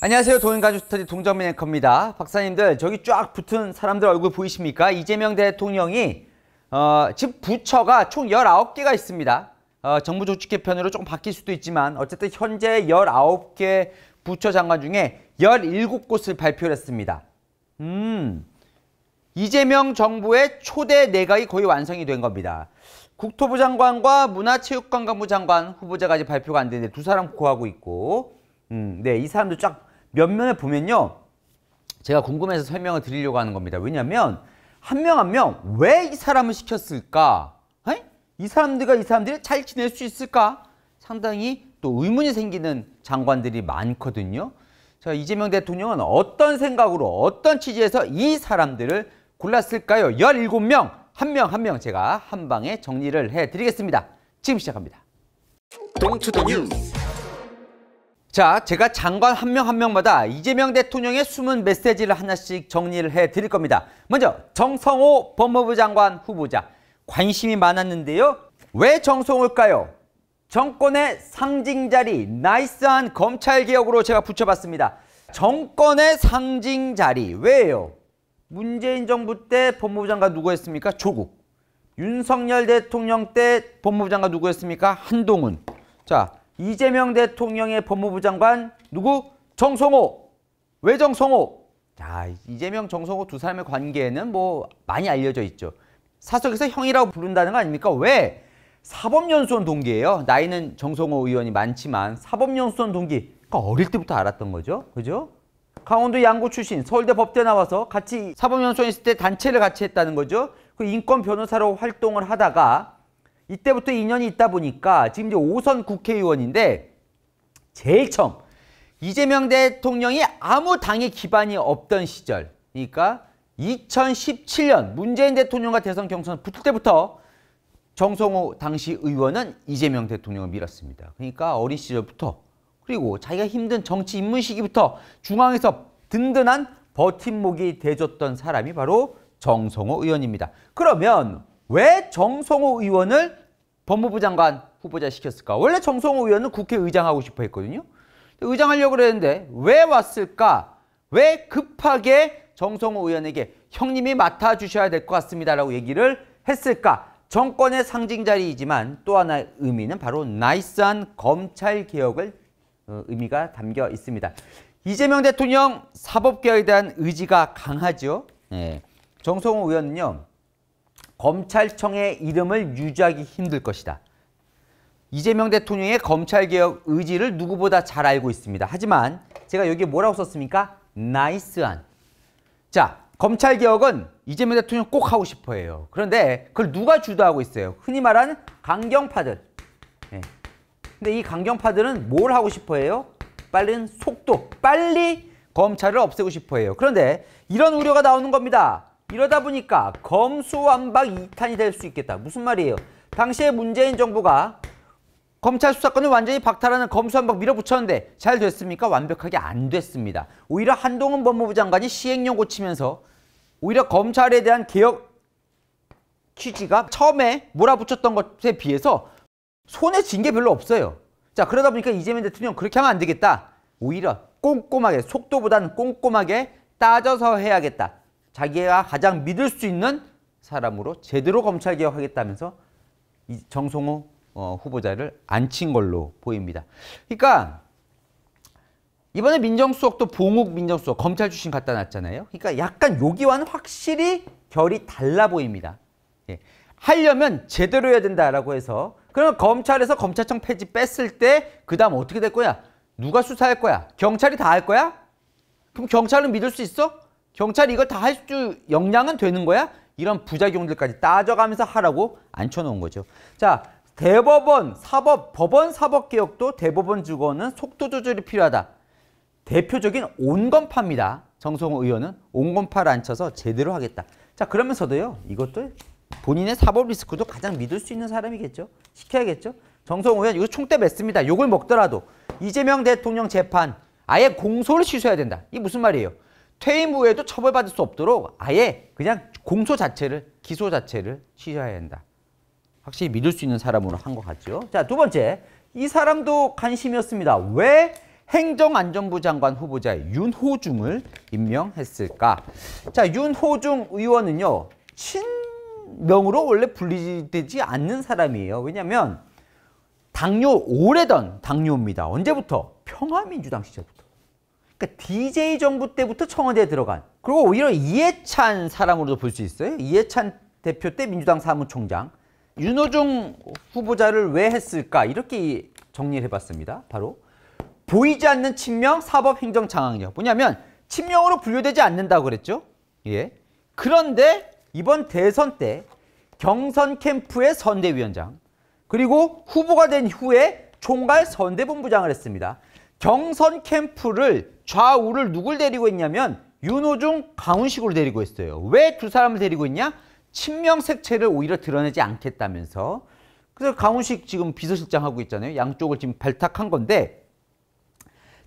안녕하세요. 동행가족스터디 동정민 앵커입니다. 박사님들, 저기 쫙 붙은 사람들 얼굴 보이십니까? 이재명 대통령이 지금 부처가 총 19개가 있습니다. 정부 조직 개편으로 조금 바뀔 수도 있지만 어쨌든 현재 19개 부처 장관 중에 17곳을 발표를 했습니다. 이재명 정부의 초대 내각이 거의 완성이 된 겁니다. 국토부 장관과 문화체육관광부 장관 후보자가 아직 발표가 안 되는데 두 사람 구하고 있고, 네, 이 사람들 쫙 면면에 보면요, 제가 궁금해서 설명을 드리려고 하는 겁니다. 왜냐하면 한 명 한 명 왜 이 사람을 시켰을까? 이 사람들이 잘 지낼 수 있을까? 상당히 또 의문이 생기는 장관들이 많거든요. 자, 이재명 대통령은 어떤 생각으로 어떤 취지에서 이 사람들을 골랐을까요? 17명 한 명 한 명 제가 한 방에 정리를 해드리겠습니다. 지금 시작합니다. 자, 제가 장관 한 명 한 명마다 이재명 대통령의 숨은 메시지를 하나씩 정리를 해드릴 겁니다. 먼저 정성호 법무부 장관 후보자, 관심이 많았는데요. 왜 정성호일까요? 정권의 상징자리, 나이스한 검찰개혁으로 제가 붙여봤습니다. 정권의 상징자리, 왜요? 문재인 정부 때 법무부 장관 누구였습니까? 조국. 윤석열 대통령 때 법무부 장관 누구였습니까? 한동훈. 자, 이재명 대통령의 법무부 장관 누구? 정성호. 왜 정성호? 자, 이재명, 정성호 두 사람의 관계는 뭐 많이 알려져 있죠. 사석에서 형이라고 부른다는 거 아닙니까? 왜? 사법연수원 동기예요. 나이는 정성호 의원이 많지만 사법연수원 동기. 그러니까 어릴 때부터 알았던 거죠. 그죠? 강원도 양구 출신, 서울대 법대 나와서 같이 사법연수원 있을 때 단체를 같이 했다는 거죠. 그 인권 변호사로 활동을 하다가 이때부터 인연이 있다 보니까 지금 이제 5선 국회의원인데 제일 처음 이재명 대통령이 아무 당의 기반이 없던 시절, 그러니까 2017년 문재인 대통령과 대선 경선 붙을 때부터 정성호 당시 의원은 이재명 대통령을 밀었습니다. 그러니까 어린 시절부터, 그리고 자기가 힘든 정치 입문 시기부터 중앙에서 든든한 버팀목이 돼줬던 사람이 바로 정성호 의원입니다. 그러면 왜 정성호 의원을 법무부 장관 후보자 시켰을까? 원래 정성호 의원은 국회의장하고 싶어 했거든요. 의장하려고 그랬는데 왜 왔을까? 왜 급하게 정성호 의원에게 형님이 맡아주셔야 될 것 같습니다라고 얘기를 했을까? 정권의 상징자리이지만 또 하나의 의미는 바로 나이스한 검찰개혁을 의미가 담겨 있습니다. 이재명 대통령 사법개혁에 대한 의지가 강하죠. 네. 정성호 의원은요, 검찰청의 이름을 유지하기 힘들 것이다. 이재명 대통령의 검찰개혁 의지를 누구보다 잘 알고 있습니다. 하지만 제가 여기에 뭐라고 썼습니까? 나이스한. 자, 검찰개혁은 이재명 대통령 꼭 하고 싶어 해요. 그런데 그걸 누가 주도하고 있어요? 흔히 말하는 강경파들. 네. 근데 이 강경파들은 뭘 하고 싶어 해요? 빠른 속도, 빨리 검찰을 없애고 싶어 해요. 그런데 이런 우려가 나오는 겁니다. 이러다 보니까 검수완박 2탄이 될 수 있겠다. 무슨 말이에요? 당시에 문재인 정부가 검찰 수사권을 완전히 박탈하는 검수완박 밀어붙였는데 잘 됐습니까? 완벽하게 안 됐습니다. 오히려 한동훈 법무부 장관이 시행령 고치면서 오히려 검찰에 대한 개혁 취지가 처음에 몰아붙였던 것에 비해서 손에 쥔 게 별로 없어요. 자, 그러다 보니까 이재명 대통령 그렇게 하면 안 되겠다. 오히려 꼼꼼하게, 속도보다는 꼼꼼하게 따져서 해야겠다. 자기가 가장 믿을 수 있는 사람으로 제대로 검찰개혁하겠다면서 이 정성호 후보자를 앉힌 걸로 보입니다. 그러니까 이번에 민정수석도 봉욱 민정수석 검찰 출신 갖다 놨잖아요. 그러니까 약간 여기와는 확실히 결이 달라 보입니다. 예. 하려면 제대로 해야 된다라고 해서, 그러면 검찰에서 검찰청 폐지 뺐을 때 그 다음 어떻게 될 거야? 누가 수사할 거야? 경찰이 다 할 거야? 그럼 경찰은 믿을 수 있어? 경찰이 이걸 다 할 수 역량은 되는 거야? 이런 부작용들까지 따져가면서 하라고 앉혀놓은 거죠. 자, 대법원, 법원 사법개혁도 대법원 주거는 속도 조절이 필요하다. 대표적인 온건파입니다. 정성호 의원은 온건파를 앉혀서 제대로 하겠다. 자, 그러면서도요, 이것도 본인의 사법 리스크도 가장 믿을 수 있는 사람이겠죠. 시켜야겠죠. 정성호 의원 이거 총대 맺습니다. 욕을 먹더라도 이재명 대통령 재판 아예 공소를 취소해야 된다. 이게 무슨 말이에요? 퇴임 후에도 처벌받을 수 없도록 아예 그냥 공소 자체를, 기소 자체를 취소해야 한다. 확실히 믿을 수 있는 사람으로 한 것 같죠. 자, 두 번째, 이 사람도 관심이었습니다. 왜 행정안전부 장관 후보자의 윤호중을 임명했을까? 자, 윤호중 의원은요, 친명으로 원래 불리되지 않는 사람이에요. 왜냐하면 오래전 당뇨입니다. 언제부터? 평화민주당 시절부터. 그러니까 DJ 정부 때부터 청와대에 들어간, 그리고 오히려 이해찬 사람으로도 볼 수 있어요. 이해찬 대표 때 민주당 사무총장. 윤호중 후보자를 왜 했을까? 이렇게 정리를 해봤습니다. 바로 보이지 않는 친명 사법행정 장악력. 뭐냐면 친명으로 분류되지 않는다고 그랬죠. 예. 그런데 이번 대선 때 경선 캠프의 선대위원장, 그리고 후보가 된 후에 총괄 선대본부장을 했습니다. 경선 캠프를 좌우를 누굴 데리고 있냐면 윤호중, 강훈식으로 데리고 있어요. 왜 두 사람을 데리고 있냐? 친명 색채를 오히려 드러내지 않겠다면서. 그래서 강훈식 지금 비서실장 하고 있잖아요. 양쪽을 지금 발탁한 건데,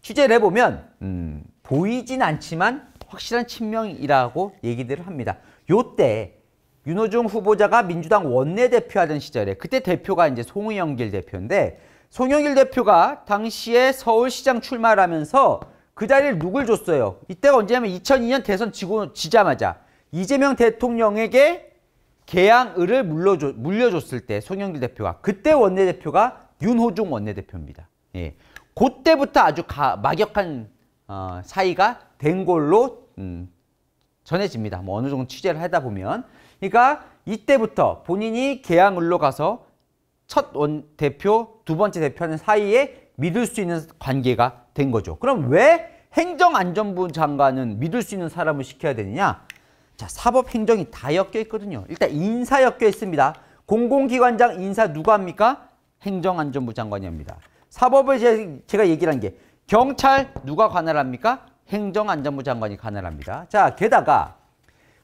취재를 해보면 보이진 않지만 확실한 친명이라고 얘기들을 합니다. 요때 윤호중 후보자가 민주당 원내대표 하던 시절에, 그때 대표가 이제 송영길 대표인데, 송영길 대표가 당시에 서울시장 출마를 하면서 그 자리를 누굴 줬어요? 이때가 언제냐면 2002년 대선 지자마자 이재명 대통령에게 개항을을 물려줬을 때 송영길 대표가, 그때 원내대표가 윤호중 원내대표입니다. 예. 그때부터 아주 막역한 사이가 된 걸로 전해집니다. 뭐 어느 정도 취재를 하다 보면. 그러니까 이때부터 본인이 개항을로 가서 첫 원대표, 두 번째 대표하는 사이에 믿을 수 있는 관계가 된 거죠. 그럼 왜 행정안전부 장관은 믿을 수 있는 사람을 시켜야 되느냐? 자, 사법행정이 다 엮여 있거든요. 일단 인사 엮여 있습니다. 공공기관장 인사 누가 합니까? 행정안전부 장관이 합니다. 사법을 제가 얘기를 한 게, 경찰 누가 관할합니까? 행정안전부 장관이 관할합니다. 자, 게다가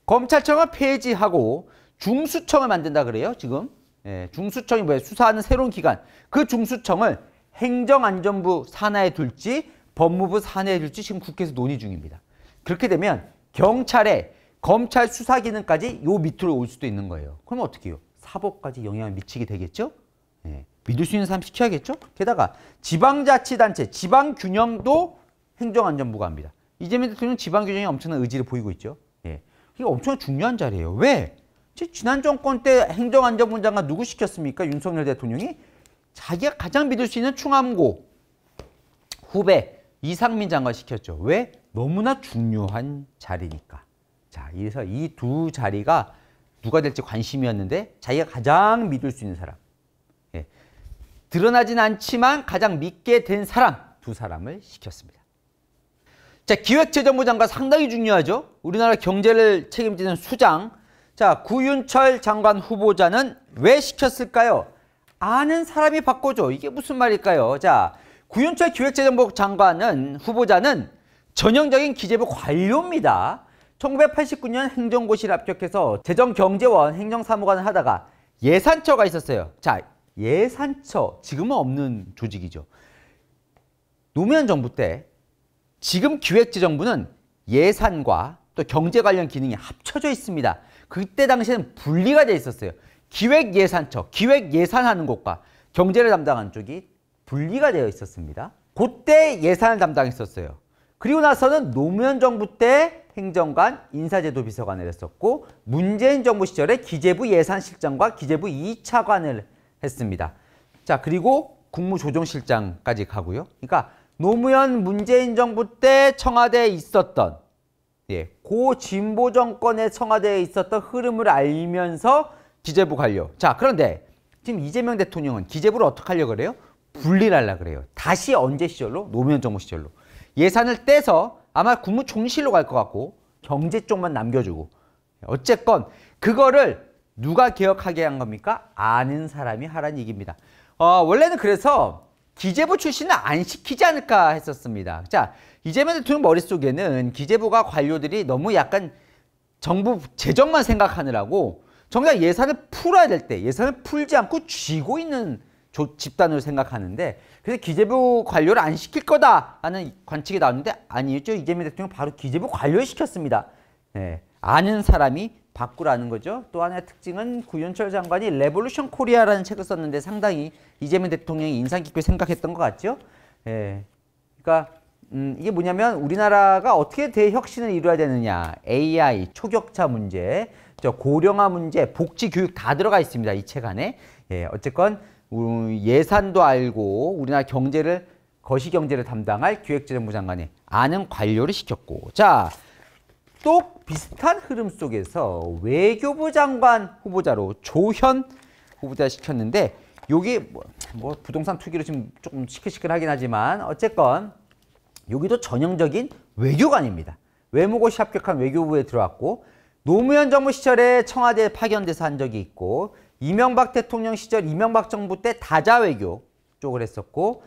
검찰청을 폐지하고 중수청을 만든다 그래요, 지금. 예, 중수청이 뭐예요? 수사하는 새로운 기관. 그 중수청을 행정안전부 산하에 둘지 법무부 산하에 둘지 지금 국회에서 논의 중입니다. 그렇게 되면 경찰의 검찰 수사 기능까지 요 밑으로 올 수도 있는 거예요. 그럼 어떻게 해요? 사법까지 영향을 미치게 되겠죠? 예, 믿을 수 있는 사람 시켜야겠죠? 게다가 지방자치단체, 지방균형도 행정안전부가 합니다. 이재명 대통령 지방균형에 엄청난 의지를 보이고 있죠. 예, 이게 엄청난 중요한 자리예요. 왜? 지난 정권 때 행정안전부 장관 누구 시켰습니까? 윤석열 대통령이 자기가 가장 믿을 수 있는 충암고 후배 이상민 장관 시켰죠. 왜? 너무나 중요한 자리니까. 자, 그래서 이 두 자리가 누가 될지 관심이었는데 자기가 가장 믿을 수 있는 사람. 예. 드러나진 않지만 가장 믿게 된 사람, 두 사람을 시켰습니다. 자, 기획재정부 장관 상당히 중요하죠. 우리나라 경제를 책임지는 수장. 자, 구윤철 장관 후보자는 왜 시켰을까요? 아는 사람이 바꿔줘. 이게 무슨 말일까요? 자, 구윤철 기획재정부 장관은 후보자는 전형적인 기재부 관료입니다. 1989년 행정고시를 합격해서 재정경제원 행정사무관을 하다가 예산처가 있었어요. 자, 예산처 지금은 없는 조직이죠. 노무현 정부 때 지금 기획재정부는 예산과 또 경제 관련 기능이 합쳐져 있습니다. 그때 당시에는 분리가 돼 있었어요. 기획예산처, 기획예산하는 곳과 경제를 담당하는 쪽이 분리가 되어 있었습니다. 그때 예산을 담당했었어요. 그리고 나서는 노무현 정부 때 행정관, 인사제도 비서관을 했었고, 문재인 정부 시절에 기재부 예산실장과 기재부 2차관을 했습니다. 자, 그리고 국무조정실장까지 가고요. 그러니까 노무현, 문재인 정부 때 청와대에 있었던, 예, 고 진보 정권의 청와대에 있었던 흐름을 알면서 기재부 관료. 자, 그런데 지금 이재명 대통령은 기재부를 어떻게 하려고 그래요? 분리를 하려고 그래요. 다시 언제 시절로? 노무현 정부 시절로. 예산을 떼서 아마 국무총리실로 갈 것 같고 경제 쪽만 남겨주고. 어쨌건 그거를 누가 개혁하게 한 겁니까? 아는 사람이 하라는 얘기입니다. 원래는 그래서 기재부 출신은 안 시키지 않을까 했었습니다. 자, 이재명 대통령 머릿속에는 기재부가 관료들이 너무 약간 정부 재정만 생각하느라고 정작 예산을 풀어야 될 때 예산을 풀지 않고 쥐고 있는 집단으로 생각하는데, 그래서 기재부 관료를 안 시킬 거다 하는 관측이 나왔는데 아니었죠. 이재명 대통령 바로 기재부 관료를 시켰습니다. 네, 아는 사람이 바꾸라는 거죠. 또 하나의 특징은 구윤철 장관이 레볼루션 코리아라는 책을 썼는데 상당히 이재명 대통령이 인상 깊게 생각했던 것 같죠. 네, 그러니까 이게 뭐냐면 우리나라가 어떻게 대혁신을 이루어야 되느냐. AI, 초격차 문제, 고령화 문제, 복지 교육 다 들어가 있습니다. 이 책 안에. 예, 어쨌건 예산도 알고 우리나라 경제를 거시경제를 담당할 기획재정부 장관이 아는 관료를 시켰고 자, 또 비슷한 흐름 속에서 외교부 장관 후보자로 조현 후보자 시켰는데 여기 뭐 부동산 투기로 지금 조금 시끌시끌하긴 하지만 어쨌건 여기도 전형적인 외교관입니다. 외무고시 합격한 외교부에 들어왔고 노무현 정부 시절에 청와대에 파견돼서 한 적이 있고 이명박 대통령 시절 이명박 정부 때 다자외교 쪽을 했었고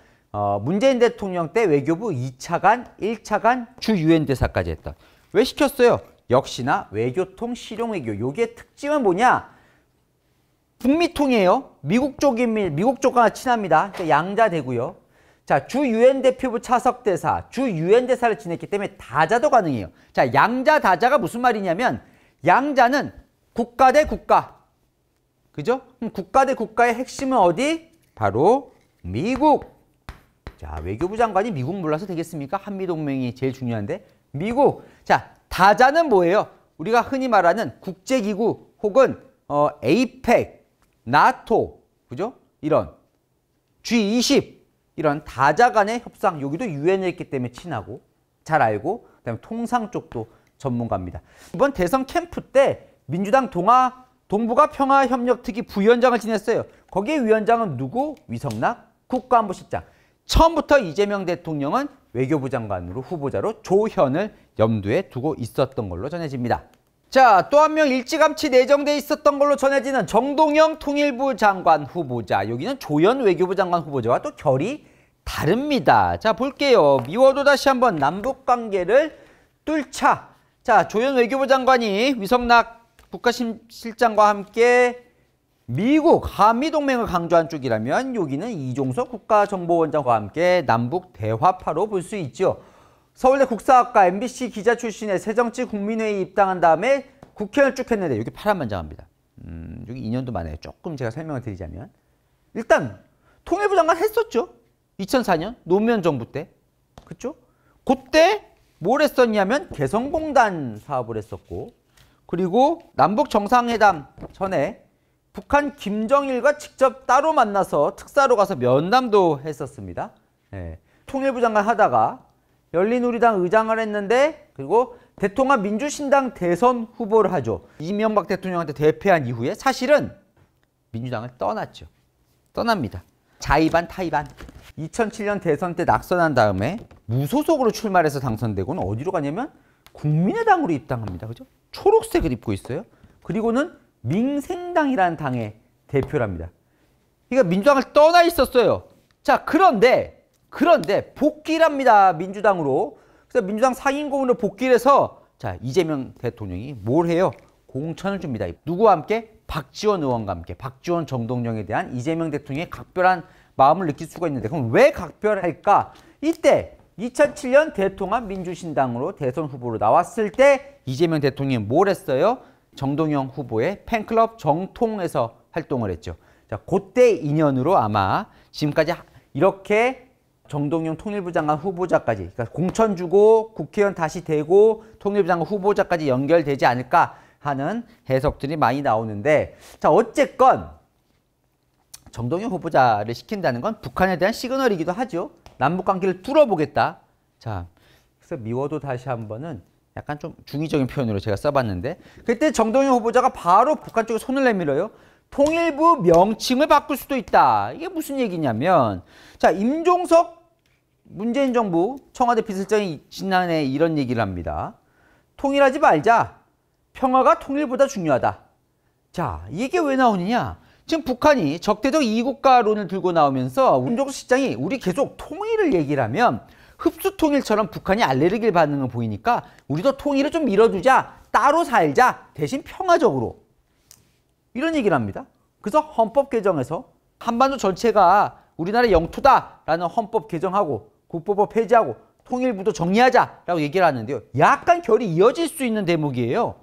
문재인 대통령 때 외교부 2차관, 1차관, 주 유엔 대사까지 했다. 왜 시켰어요? 역시나 외교통 실용외교. 요게 특징은 뭐냐? 북미통이에요. 미국 쪽과 친합니다. 그러니까 양자 되고요. 자, 주 유엔 대표부 차석 대사, 주 유엔 대사를 지냈기 때문에 다자도 가능해요. 자, 양자 다자가 무슨 말이냐면 양자는 국가 대 국가. 그죠? 그럼 국가 대 국가의 핵심은 어디? 바로 미국. 자, 외교부 장관이 미국 몰라서 되겠습니까? 한미동맹이 제일 중요한데. 미국. 자, 다자는 뭐예요? 우리가 흔히 말하는 국제기구 혹은 에이펙, 나토, 그죠? 이런 G20 이런 다자 간의 협상, 여기도 유엔에 있기 때문에 친하고 잘 알고 그다음에 통상 쪽도 전문가입니다. 이번 대선 캠프 때 민주당 동북아 평화협력특위 부위원장을 지냈어요. 거기에 위원장은 누구? 위성락 국가안보실장. 처음부터 이재명 대통령은 외교부 장관으로 후보자로 조현을 염두에 두고 있었던 걸로 전해집니다. 자, 또 한 명 일찌감치 내정돼 있었던 걸로 전해지는 정동영 통일부 장관 후보자. 여기는 조현 외교부 장관 후보자와 또 결이 다릅니다. 자, 볼게요. 미워도 다시 한번 남북관계를 뚫자. 자, 조현 외교부 장관이 위성락 국가실장과 함께 미국, 한미동맹을 강조한 쪽이라면 여기는 이종석 국가정보원장과 함께 남북 대화파로 볼 수 있죠. 서울대 국사학과 MBC 기자 출신의 새정치 국민회의 입당한 다음에 국회의원을 쭉 했는데 여기 파란만장합니다. 여기 2년도 만에 조금 제가 설명을 드리자면 일단 통일부 장관 했었죠. 2004년 노무현 정부 때. 그렇죠? 그때 뭘 했었냐면 개성공단 사업을 했었고 그리고 남북 정상회담 전에 북한 김정일과 직접 따로 만나서 특사로 가서 면담도 했었습니다. 네. 통일부 장관 하다가 열린우리당 의장을 했는데 그리고 대통합 민주신당 대선 후보를 하죠. 이명박 대통령한테 대패한 이후에 사실은 민주당을 떠났죠. 떠납니다. 자의반 타의반. 2007년 대선 때 낙선한 다음에 무소속으로 출마해서 당선되고는 어디로 가냐면 국민의당으로 입당합니다. 그죠? 초록색을 입고 있어요. 그리고는 민생당이라는 당의 대표랍니다. 그러니까 민주당을 떠나 있었어요. 자, 그런데 복귀를 합니다. 민주당으로. 그래서 민주당 상임고문으로 복귀를 해서 자, 이재명 대통령이 뭘 해요? 공천을 줍니다. 누구와 함께? 박지원 의원과 함께. 박지원, 정동영에 대한 이재명 대통령의 각별한 마음을 느낄 수가 있는데 그럼 왜 각별할까? 이때 2007년 대통합 민주신당으로 대선 후보로 나왔을 때 이재명 대통령이 뭘 했어요? 정동영 후보의 팬클럽 정통에서 활동을 했죠. 자, 그때 인연으로 아마 지금까지 이렇게 정동영 통일부 장관 후보자까지 그러니까 공천 주고 국회의원 다시 되고 통일부 장관 후보자까지 연결되지 않을까 하는 해석들이 많이 나오는데 자, 어쨌건 정동영 후보자를 시킨다는 건 북한에 대한 시그널이기도 하죠. 남북관계를 뚫어보겠다. 자, 그래서 미워도 다시 한번은 약간 좀 중의적인 표현으로 제가 써봤는데 그때 정동영 후보자가 바로 북한 쪽에 손을 내밀어요. 통일부 명칭을 바꿀 수도 있다. 이게 무슨 얘기냐면 자, 임종석 문재인 정부 청와대 비서실장이 지난해 이런 얘기를 합니다. 통일하지 말자. 평화가 통일보다 중요하다. 자, 이게 왜 나오느냐? 지금 북한이 적대적 이국가론을 들고 나오면서 임종석 실장이 우리 계속 통일을 얘기를 하면 흡수통일처럼 북한이 알레르기 반응을 보이니까 우리도 통일을 좀 밀어두자. 따로 살자. 대신 평화적으로. 이런 얘기를 합니다. 그래서 헌법 개정에서 한반도 전체가 우리나라 영토다라는 헌법 개정하고 국보법 폐지하고 통일부도 정리하자라고 얘기를 하는데요. 약간 결이 이어질 수 있는 대목이에요.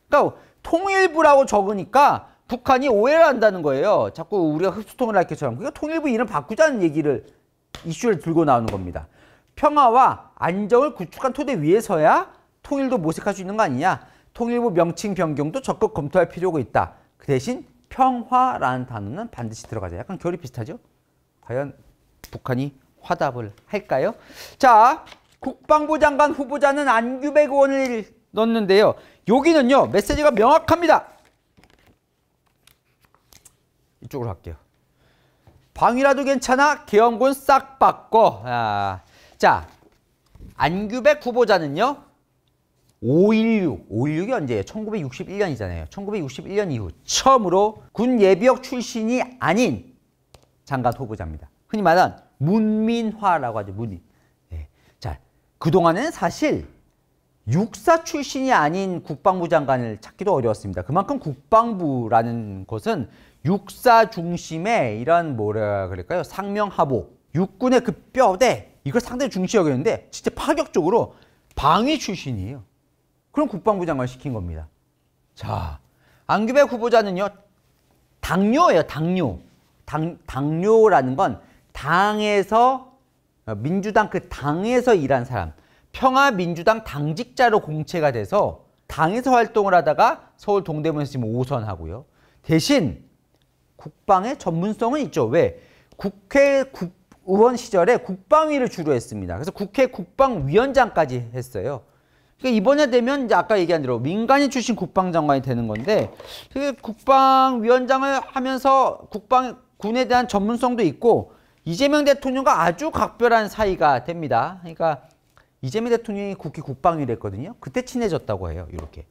그러니까 통일부라고 적으니까 북한이 오해를 한다는 거예요. 자꾸 우리가 흡수통일할 것처럼. 그러니까 통일부 이름 바꾸자는 이슈를 들고 나오는 겁니다. 평화와 안정을 구축한 토대 위에서야 통일도 모색할 수 있는 거 아니냐. 통일부 명칭 변경도 적극 검토할 필요가 있다. 그 대신 평화라는 단어는 반드시 들어가자. 약간 결이 비슷하죠? 과연 북한이 화답을 할까요? 자, 국방부 장관 후보자는 안규백 의원을 넣었는데요. 여기는요, 메시지가 명확합니다. 이쪽으로 할게요. 방위라도 괜찮아? 계엄군 싹 바꿔. 자, 안규백 후보자는요. 5.16이 언제예요? 1961년이잖아요. 1961년 이후 처음으로 군 예비역 출신이 아닌 장관 후보자입니다. 흔히 말하는 문민화라고 하죠. 문민. 네. 자, 그동안은 사실 육사 출신이 아닌 국방부 장관을 찾기도 어려웠습니다. 그만큼 국방부라는 것은 육사 중심의 이런 뭐라 그럴까요? 상명하복, 육군의 그 뼈대, 이걸 상당히 중시 여겼는데 진짜 파격적으로 방위 출신이에요. 그럼 국방부 장관을 시킨 겁니다. 자, 안규백 후보자는요, 당뇨예요, 당뇨. 당뇨라는 건 당에서, 민주당 그 당에서 일한 사람, 평화민주당 당직자로 공채가 돼서 당에서 활동을 하다가 서울 동대문에서 지금 5선 하고요. 대신 국방의 전문성은 있죠. 왜? 국회 국의원 시절에 국방위를 주로 했습니다. 그래서 국회 국방위원장까지 했어요. 그러니까 이번에 되면 이제 아까 얘기한 대로 민간인 출신 국방장관이 되는 건데, 국방위원장을 하면서 군에 대한 전문성도 있고 이재명 대통령과 아주 각별한 사이가 됩니다. 그러니까 이재명 대통령이 국회 국방위를 했거든요. 그때 친해졌다고 해요. 이렇게.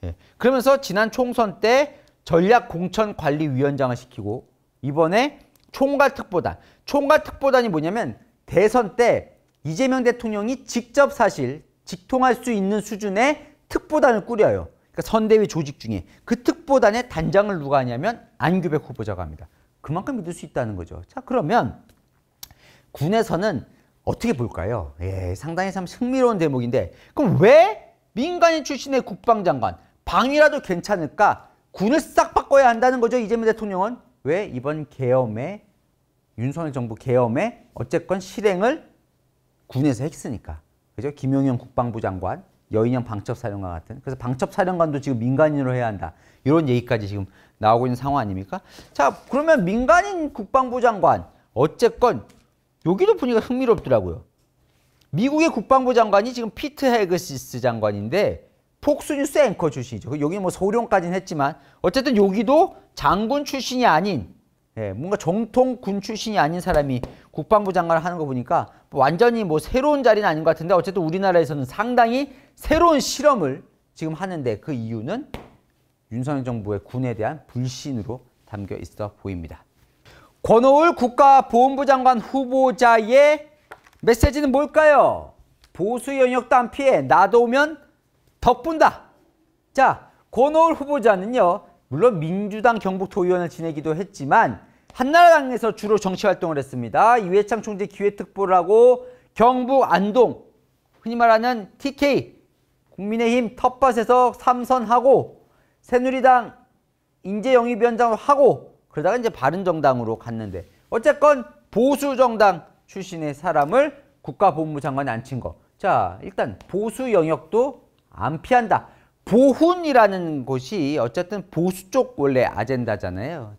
예. 그러면서 지난 총선 때 전략공천관리위원장을 시키고 이번에 총괄특보단. 총괄특보단이 뭐냐면 대선 때 이재명 대통령이 직접 사실 직통할 수 있는 수준의 특보단을 꾸려요. 그러니까 선대위 조직 중에 그 특보단의 단장을 누가 하냐면 안규백 후보자가 합니다. 그만큼 믿을 수 있다는 거죠. 자, 그러면 군에서는 어떻게 볼까요? 예, 상당히 참 흥미로운 대목인데, 그럼 왜 민간인 출신의 국방장관, 방위라도 괜찮을까? 군을 싹 바꿔야 한다는 거죠, 이재명 대통령은. 왜? 이번 계엄에, 윤석열 정부 계엄에 어쨌건 실행을 군에서 했으니까. 그죠? 김용현 국방부 장관, 여인영 방첩사령관 같은. 그래서 방첩사령관도 지금 민간인으로 해야 한다. 이런 얘기까지 지금 나오고 있는 상황 아닙니까? 자, 그러면 민간인 국방부 장관, 어쨌건 여기도 보니까 흥미롭더라고요. 미국의 국방부 장관이 지금 피트 헤그시스 장관인데 폭스뉴스 앵커 출신이죠. 여기 뭐 소령까지는 했지만 어쨌든 여기도 장군 출신이 아닌, 뭔가 정통 군 출신이 아닌 사람이 국방부 장관을 하는 거 보니까 완전히 뭐 새로운 자리는 아닌 것 같은데, 어쨌든 우리나라에서는 상당히 새로운 실험을 지금 하는데 그 이유는 윤석열 정부의 군에 대한 불신으로 담겨 있어 보입니다. 권오을 국가보훈부 장관 후보자의 메시지는 뭘까요? 보수 영역도 안 피해 놔두면 덕분다. 자, 권오을 후보자는요, 물론 민주당 경북도의원을 지내기도 했지만 한나라당에서 주로 정치활동을 했습니다. 이회창 총재 기획특보를 하고 경북 안동, 흔히 말하는 TK, 국민의힘 텃밭에서 3선하고 새누리당 인재영입위원장을 하고 그러다가 이제 바른정당으로 갔는데, 어쨌건 보수정당 출신의 사람을 국가보훈부 장관에 앉힌 거. 자, 일단 보수 영역도 안 피한다. 보훈이라는 곳이 어쨌든 보수 쪽 원래 아젠다잖아요.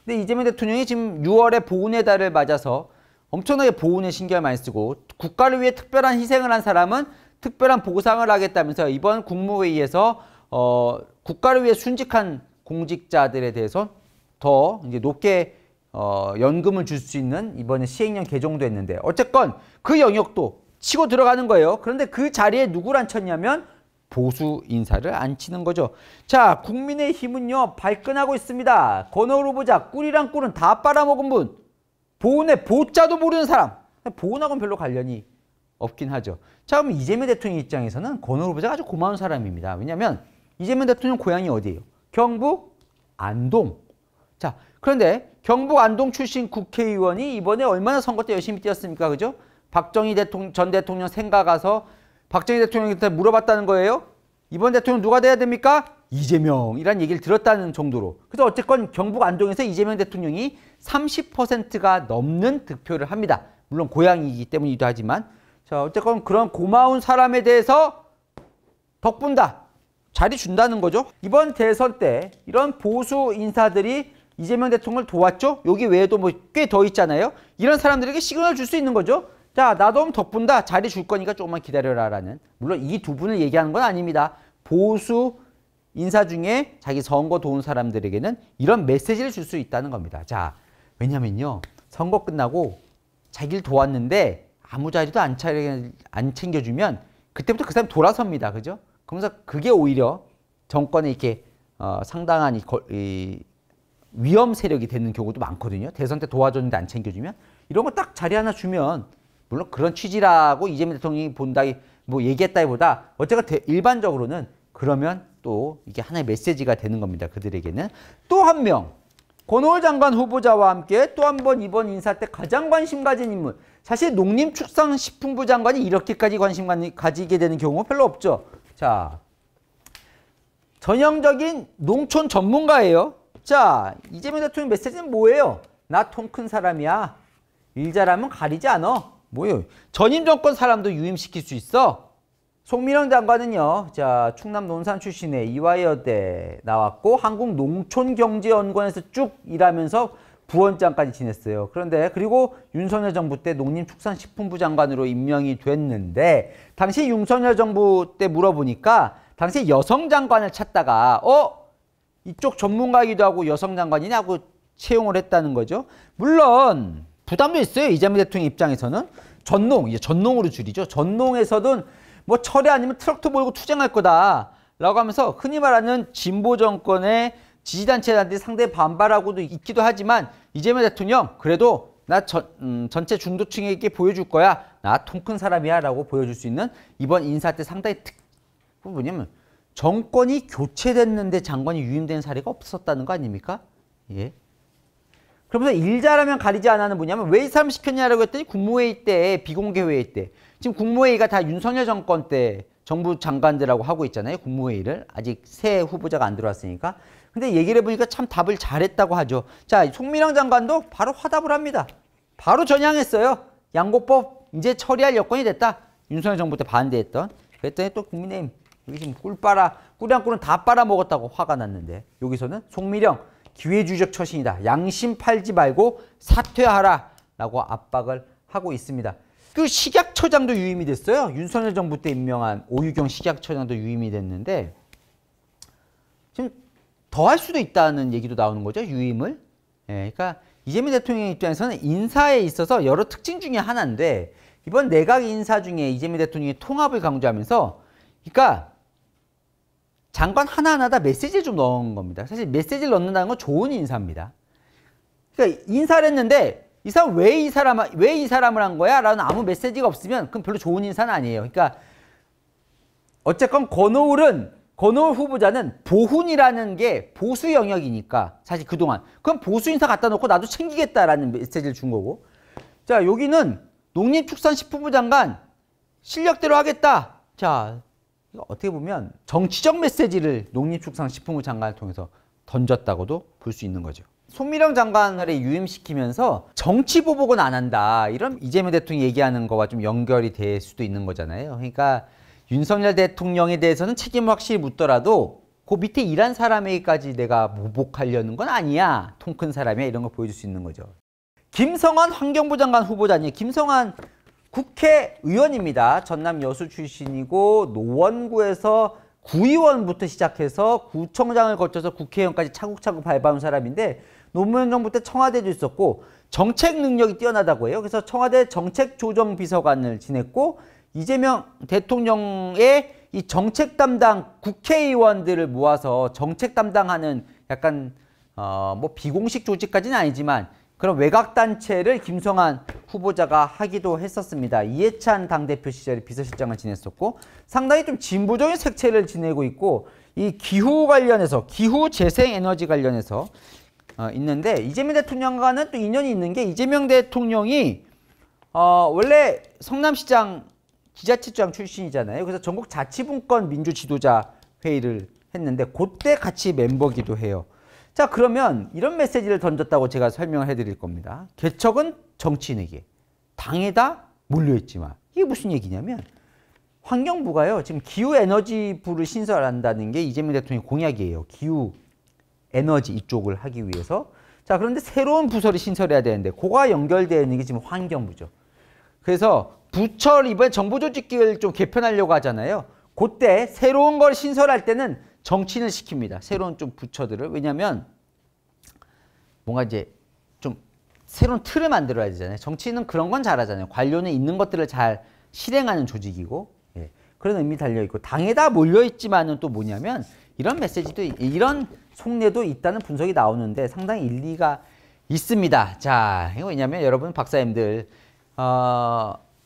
근데 이재명 대통령이 지금 6월에 보훈의 달을 맞아서 엄청나게 보훈에 신경을 많이 쓰고 국가를 위해 특별한 희생을 한 사람은 특별한 보상을 하겠다면서 이번 국무회의에서 국가를 위해 순직한 공직자들에 대해서 더 이제 높게 연금을 줄 수 있는 이번에 시행령 개정도 했는데, 어쨌건 그 영역도 치고 들어가는 거예요. 그런데 그 자리에 누구를 앉혔냐면 보수 인사를 앉히는 거죠. 자, 국민의힘은요 발끈하고 있습니다. 권오을 후보자, 꿀이랑 꿀은 다 빨아먹은 분, 보훈의 보자도 모르는 사람. 보훈하고는 별로 관련이 없긴 하죠. 자, 그럼 이재명 대통령 입장에서는 권오을 후보자가 아주 고마운 사람입니다. 왜냐하면 이재명 대통령 고향이 어디예요? 경북 안동. 자, 그런데 경북 안동 출신 국회의원이 이번에 얼마나 선거 때 열심히 뛰었습니까? 그죠? 박정희 전 대통령 생가 가서 박정희 대통령한테 물어봤다는 거예요. 이번 대통령 누가 돼야 됩니까? 이재명이라는 얘기를 들었다는 정도로. 그래서 어쨌건 경북 안동에서 이재명 대통령이 30%가 넘는 득표를 합니다. 물론 고향이기 때문이기도 하지만. 자, 어쨌건 그런 고마운 사람에 대해서 덕분다. 자리 준다는 거죠. 이번 대선 때 이런 보수 인사들이 이재명 대통령을 도왔죠. 여기 외에도 뭐 꽤 더 있잖아요. 이런 사람들에게 시그널을 줄 수 있는 거죠. 자, 나도 덕분다. 자리 줄 거니까 조금만 기다려라라는. 물론 이 두 분을 얘기하는 건 아닙니다. 보수 인사 중에 자기 선거 도운 사람들에게는 이런 메시지를 줄 수 있다는 겁니다. 자, 왜냐면요. 선거 끝나고 자기를 도왔는데 아무 자리도 안 챙겨주면 그때부터 그 사람이 돌아섭니다. 그죠? 그러면서 그게 오히려 정권에 이렇게 상당한 이 위험 세력이 되는 경우도 많거든요. 대선 때 도와줬는데 안 챙겨주면. 이런 거 딱 자리 하나 주면 물론 그런 취지라고 이재명 대통령이 본다, 뭐 얘기했다기보다 어쨌든 일반적으로는 그러면 또 이게 하나의 메시지가 되는 겁니다. 그들에게는. 또 한 명, 권오을 장관 후보자와 함께 또 한 번 이번 인사 때 가장 관심 가진 인물. 사실 농림축산식품부 장관이 이렇게까지 관심 가지게 되는 경우가 별로 없죠. 자, 전형적인 농촌 전문가예요. 자, 이재명 대통령 메시지는 뭐예요? 나 통 큰 사람이야. 일 잘하면 가리지 않아. 뭐예요? 전임 정권 사람도 유임시킬 수 있어. 송민영 장관은요, 자, 충남 논산 출신의 이화여대 나왔고 한국농촌경제연구원에서 쭉 일하면서 부원장까지 지냈어요. 그런데 그리고 윤석열 정부 때 농림축산식품부 장관으로 임명이 됐는데 당시 윤석열 정부 때 물어보니까 당시 여성 장관을 찾다가 이쪽 전문가이기도 하고 여성 장관이냐고 채용을 했다는 거죠. 물론 부담도 있어요. 이재명 대통령 입장에서는 이제 전농으로 줄이죠. 전농에서는 뭐 철회 아니면 트럭터 몰고 투쟁할 거다 라고 하면서 흔히 말하는 진보 정권의 지지단체들한테 상당히 반발하고도 있기도 하지만 이재명 대통령 그래도 나 전체 중도층에게 보여줄 거야. 나 통 큰 사람이야 라고 보여줄 수 있는 이번 인사 때 상당히 뭐냐면 정권이 교체됐는데 장관이 유임된 사례가 없었다는 거 아닙니까? 예. 그러면서 일 잘하면 가리지 않아는 뭐냐면 왜 이 사람 시켰냐라고 했더니 국무회의 때, 비공개 회의 때. 지금 국무회의가 다 윤석열 정권 때 정부 장관들하고 하고 있잖아요. 국무회의를. 아직 새 후보자가 안 들어왔으니까. 근데 얘기를 해보니까 참 답을 잘했다고 하죠. 자, 송민영 장관도 바로 화답을 합니다. 바로 전향했어요. 양곡법 이제 처리할 여건이 됐다. 윤석열 정부 때 반대했던. 그랬더니 또 국민의힘 여기 지금 꿀 한 꿀은 다 빨아먹었다고 화가 났는데 여기서는 송민영 기회주의적 처신이다. 양심 팔지 말고 사퇴하라 라고 압박을 하고 있습니다. 그 식약처장도 유임이 됐어요. 윤석열 정부 때 임명한 오유경 식약처장도 유임이 됐는데 지금 더 할 수도 있다는 얘기도 나오는 거죠. 유임을. 예, 그러니까 이재명 대통령 입장에서는 인사에 있어서 여러 특징 중에 하나인데 이번 내각 인사 중에 이재명 대통령이 통합을 강조하면서 그러니까 장관 하나하나 다 메시지를 좀 넣은 겁니다. 사실 메시지를 넣는다는 건 좋은 인사입니다. 그러니까 인사를 했는데 이 사람 왜 이 사람을 한 거야? 라는 아무 메시지가 없으면 그건 별로 좋은 인사는 아니에요. 그러니까 어쨌건 권오을 후보자는 보훈이라는 게 보수 영역이니까 사실 그동안 그럼 보수 인사 갖다 놓고 나도 챙기겠다라는 메시지를 준 거고 자 여기는 농림축산식품부 장관 실력대로 하겠다. 자 어떻게 보면 정치적 메시지를 농림축산식품부 장관을 통해서 던졌다고도 볼 수 있는 거죠. 송민영 장관을 유임시키면서 정치 보복은 안 한다. 이런 이재명 대통령이 얘기하는 거와 좀 연결이 될 수도 있는 거잖아요. 그러니까 윤석열 대통령에 대해서는 책임을 확실히 묻더라도 그 밑에 일한 사람에게까지 내가 보복하려는 건 아니야. 통 큰 사람이야. 이런 거 보여줄 수 있는 거죠. 김성환 환경부 장관 후보자니 김성환 국회의원입니다. 전남 여수 출신이고 노원구에서 구의원부터 시작해서 구청장을 거쳐서 국회의원까지 차곡차곡 밟아온 사람인데 노무현 정부 때 청와대도 있었고 정책 능력이 뛰어나다고 해요. 그래서 청와대 정책조정비서관을 지냈고 이재명 대통령의 이 정책 담당 국회의원들을 모아서 정책 담당하는 약간 뭐 비공식 조직까지는 아니지만 그런 외곽단체를 김성환 후보자가 하기도 했었습니다. 이해찬 당대표 시절에 비서실장을 지냈었고 상당히 좀 진보적인 색채를 지내고 있고 이 기후 관련해서 기후 재생에너지 관련해서 있는데 이재명 대통령과는 또 인연이 있는 게 이재명 대통령이 원래 성남시장 기자체장 출신이잖아요. 그래서 전국 자치분권 민주지도자 회의를 했는데 그때 같이 멤버기도 해요. 자 그러면 이런 메시지를 던졌다고 제가 설명을 해드릴 겁니다. 개척은 정치인에게 당에다 몰려있지만 이게 무슨 얘기냐면 환경부가요. 지금 기후에너지부를 신설한다는 게 이재명 대통령의 공약이에요. 기후에너지 이쪽을 하기 위해서. 자, 그런데 새로운 부서를 신설해야 되는데 그거와 연결되어 있는 게 지금 환경부죠. 그래서 부처를 이번에 정부조직을 좀 개편하려고 하잖아요. 그때 새로운 걸 신설할 때는 정치인을 시킵니다. 새로운 좀 부처들을. 왜냐하면 뭔가 이제 좀 새로운 틀을 만들어야 되잖아요. 정치인은 그런 건 잘하잖아요. 관료는 있는 것들을 잘 실행하는 조직이고, 예, 그런 의미 달려있고, 당에다 몰려있지만은 또 뭐냐면 이런 메시지도, 이런 속내도 있다는 분석이 나오는데 상당히 일리가 있습니다. 자, 이거 왜냐면 여러분 박사님들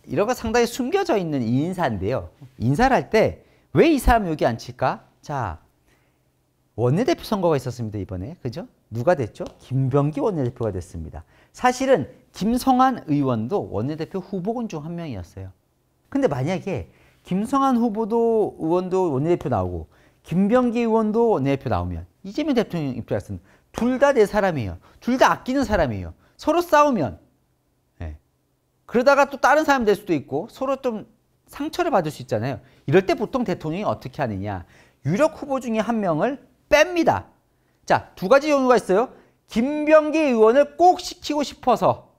이런 거 상당히 숨겨져 있는 인사인데요. 인사를 할 때 왜 이 사람 여기 앉힐까? 자, 원내대표 선거가 있었습니다, 이번에. 그죠? 누가 됐죠? 김병기 원내대표가 됐습니다. 사실은 김성한 의원도 원내대표 후보군 중 한 명이었어요. 근데 만약에 김성한 의원도 원내대표 나오고 김병기 의원도 원내대표 나오면 이재명 대통령 입장에서는 둘 다 내 사람이에요. 둘 다 아끼는 사람이에요. 서로 싸우면, 예, 그러다가 또 다른 사람 될 수도 있고 서로 좀 상처를 받을 수 있잖아요. 이럴 때 보통 대통령이 어떻게 하느냐. 유력 후보 중에 한 명을 뺍니다. 자, 두 가지 경우가 있어요. 김병기 의원을 꼭 시키고 싶어서,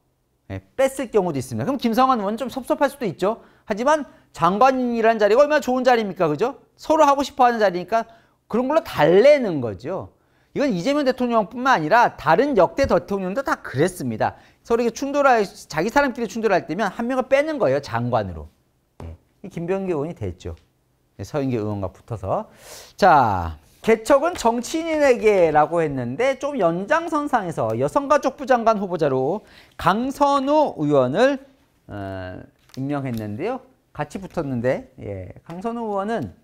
예, 뺐을 경우도 있습니다. 그럼 김성환 의원은 좀 섭섭할 수도 있죠. 하지만 장관이라는 자리가 얼마나 좋은 자리입니까? 그죠? 서로 하고 싶어 하는 자리니까 그런 걸로 달래는 거죠. 이건 이재명 대통령뿐만 아니라 다른 역대 대통령도 다 그랬습니다. 서로 이게 자기 사람끼리 충돌할 때면 한 명을 빼는 거예요. 장관으로. 예. 김병기 의원이 됐죠. 서인계 의원과 붙어서. 자, 개척은 정치인에게라고 했는데 좀 연장선상에서 여성가족부 장관 후보자로 강선우 의원을 임명했는데요. 같이 붙었는데, 예, 강선우 의원은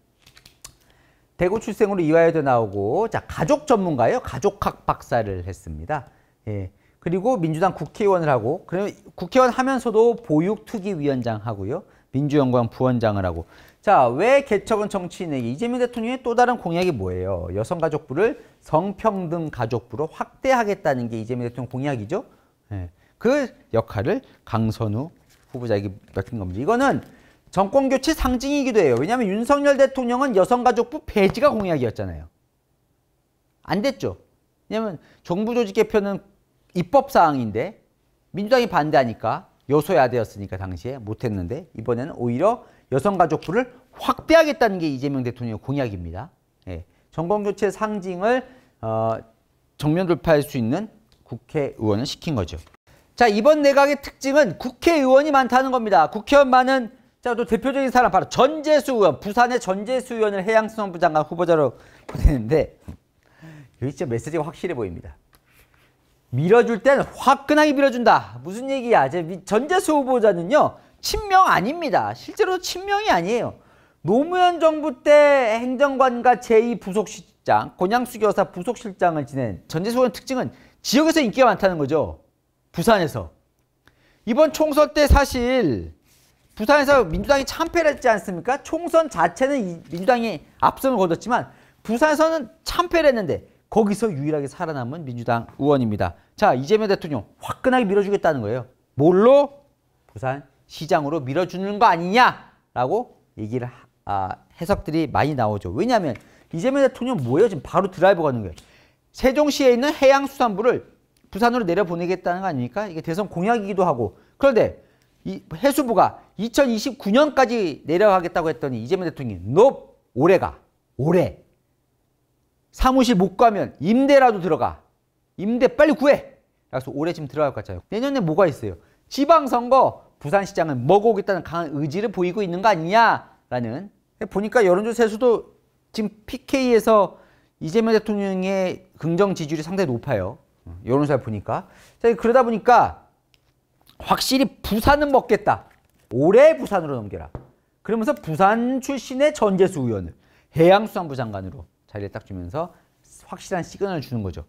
대구 출생으로 이화여대 나오고, 자, 가족 전문가예요. 가족학 박사를 했습니다. 예, 그리고 민주당 국회의원을 하고, 그러면 국회의원 하면서도 보육특위위원장 하고요. 민주연구원 부원장을 하고. 자, 왜 개척은 정치인에게? 이재명 대통령의 또 다른 공약이 뭐예요? 여성가족부를 성평등 가족부로 확대하겠다는 게 이재명 대통령 공약이죠. 예, 그 역할을 강선우 후보자에게 맡긴 겁니다. 이거는 정권교체 상징이기도 해요. 왜냐하면 윤석열 대통령은 여성가족부 폐지가 공약이었잖아요. 안 됐죠. 왜냐하면 정부조직 개편은 입법사항인데 민주당이 반대하니까 여소야대였으니까 당시에 못했는데 이번에는 오히려 여성가족부를 확대하겠다는 게 이재명 대통령의 공약입니다. 예, 정권교체 상징을 정면 돌파할 수 있는 국회의원을 시킨 거죠. 자, 이번 내각의 특징은 국회의원이 많다는 겁니다. 국회의원 많은, 자, 또 대표적인 사람 바로 전재수 의원, 부산의 전재수 의원을 해양수산부 장관 후보자로 보냈는데 여기 진짜 메시지가 확실해 보입니다. 밀어줄 때는 화끈하게 밀어준다. 무슨 얘기야? 전재수 후보자는요, 친명 아닙니다. 실제로 친명이 아니에요. 노무현 정부 때 행정관과 제2부속실장, 권양숙 여사 부속실장을 지낸 전재수 의원의 특징은 지역에서 인기가 많다는 거죠. 부산에서. 이번 총선 때 사실 부산에서 민주당이 참패를 했지 않습니까? 총선 자체는 민주당이 압승을 거뒀지만 부산에서는 참패를 했는데 거기서 유일하게 살아남은 민주당 의원입니다. 자, 이재명 대통령 화끈하게 밀어주겠다는 거예요. 뭘로? 부산 시장으로 밀어주는 거 아니냐라고 얘기를 해석들이 많이 나오죠. 왜냐하면 이재명 대통령 뭐예요? 지금 바로 드라이버 가는 거예요. 세종시에 있는 해양수산부를 부산으로 내려보내겠다는 거 아닙니까? 이게 대선 공약이기도 하고. 그런데 이 해수부가 2029년까지 내려가겠다고 했더니 이재명 대통령이 너 올해 가. 올해. 사무실 못 가면 임대라도 들어가. 임대 빨리 구해. 그래서 올해 지금 들어갈 것 같아요. 내년에 뭐가 있어요? 지방선거 부산시장을 먹어오겠다는 강한 의지를 보이고 있는 거 아니냐라는. 보니까 여론조사에서도 지금 PK에서 이재명 대통령의 긍정 지지율이 상당히 높아요. 여론조사 보니까. 자, 그러다 보니까 확실히 부산은 먹겠다. 올해 부산으로 넘겨라. 그러면서 부산 출신의 전재수 의원을 해양수산부 장관으로 자리를 딱 주면서 확실한 시그널을 주는 거죠.